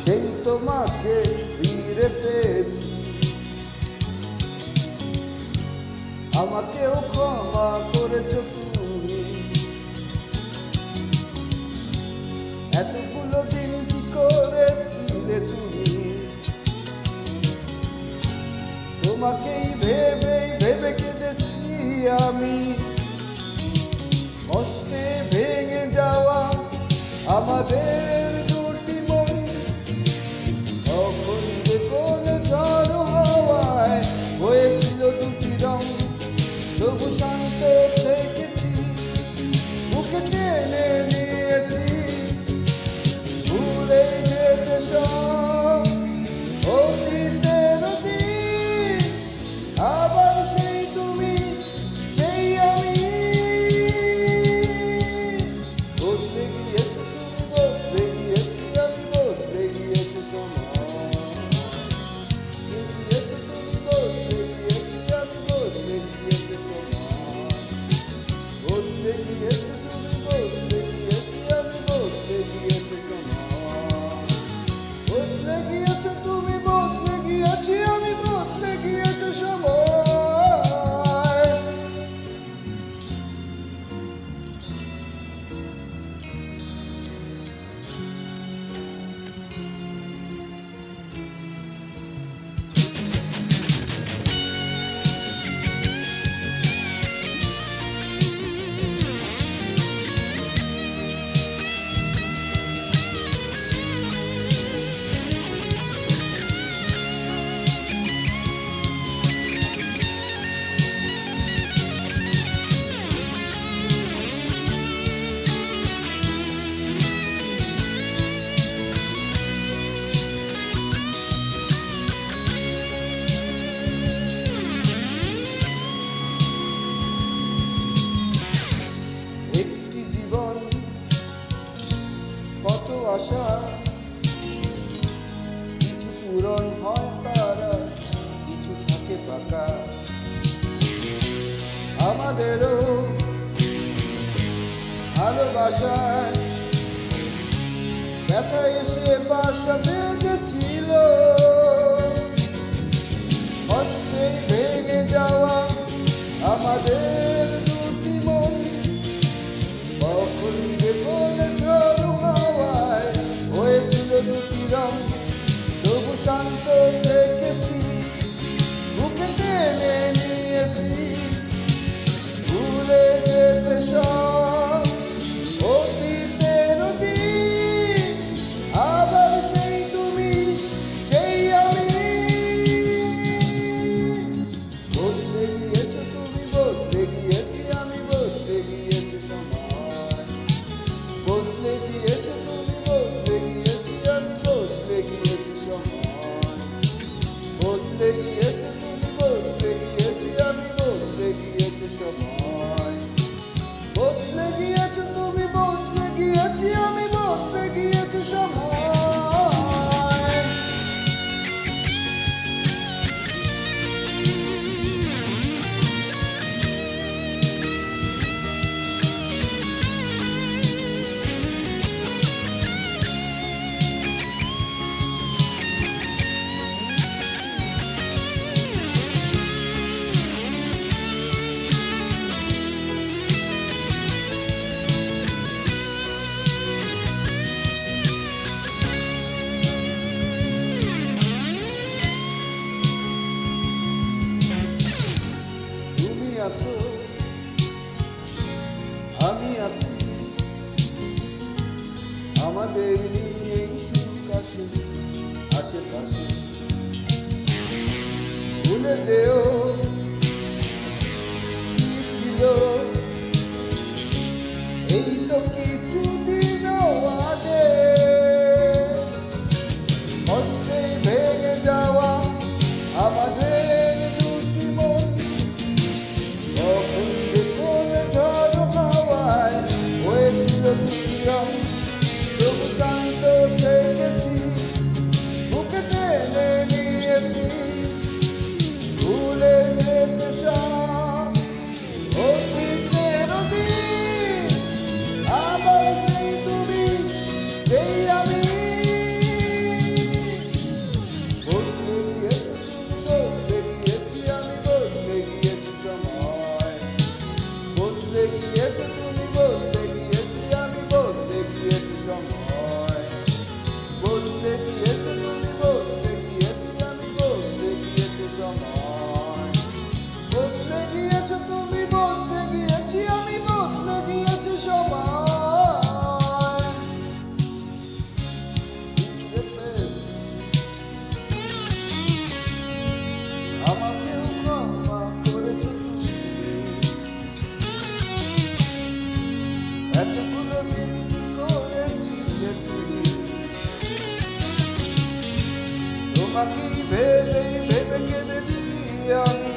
সেই তোমাকে ফিরে পেয়েছি, আমাকেও ক্ষমা করেছ তুমি। এতগুলো দিন কি করেছিলে তুমি? তোমাকেই ভেবে কেঁদেছি আমি। কষ্টে ভেঙে যাওয়া আমাদের দুটি মন, তখন যে কোন ঝড় হাওয়ায় হয়েছিল দুটি রং, তবু শান্ত থেকেছি, বুকে টেনে নিয়েছি। ভুলে যেতে সব অতীতের দিন, আবার সেই তুমি সেই আমি। বদলে গিয়েছো তুমি, বদলে গিয়েছি আমি, বদলে গিয়েছে সময়। বদলে গিয়েছো তুমি, বদলে গিয়েছি আমি, বদলে গিয়েছে সময়। বদলে গিয়েছো তুমি, বদলে গিয়েছি আমি, বদলে গিয়েছে সময়। বদলে গিয়েছো তুমি, বদলে গিয়েছি আমি, বদলে গিয়েছে সময়। একটি জীবন, কত আশা, কিছু পূরণ হয় তারা, কিছু থাকে ফাঁকা। আমাদেরও ভালোবাসায় ব্যথা এসে বাসা বেঁধেছিল। কষ্টে ভেঙে যাওয়া আমাদের দুটি মন, কখন যে কোন ঝড় হাওয়ায় হয়েছিল দুটি রং, তবু শান্ত থেকেছি, বুকে টেনে নিয়েছি। ভুলে যেতে সব অতীতের দিন, আবার সেই তুমি সেই আমি। বদলে গিয়েছো তুমি, বদলে গিয়েছি আমি, বদলে গিয়েছে সময়। বদলে গিয়েছো তুমি, বদলে গিয়েছি আমি, বদলে গিয়েছে সময়। বদলে গিয়েছো তুমি, বদলে গিয়েছি আমি, বদলে গিয়েছে সময়। বদলে গিয়েছো তুমি, বদলে গিয়েছি আমি, বদলে গিয়েছে সময়। তুমি আছো, আমি আছি, আমাদের নিয়ে সুখ আসে আশেপাশে। ভুলে যেও কি ছিল, এই তো কিছু দিন আগে। কষ্টে ভেঙে যাওয়া আমাদের দুটি মন, কখন যে কোন ঝড় হাওয়ায় হয়েছিল দুটি রং, তবু শান্ত থেকেছি, বুকে টেনে এই আমি বদলে গিয়েছে তুমি বদলে গিয়েছি আমি বদলে গিয়েছি সময় বদলে গিয়েছে তুমি বদলে গিয়েছি আমি বদলে গিয়েছি সময় বদলে গিয়েছে তুমি বদলে গিয়েছি আমি বদলে গিয়েছি সময় বদলে গিয়েছো তুমি বদলে গিয়েছি আমি বদলে গিয়েছি সময় ফিরে পেয়েছি আমাকেও ক্ষমা করেছো তুমি এতগুলো দিন করেছিলে তুমি তোমাকে ভেবে ভেবে কেঁদে দিই আমি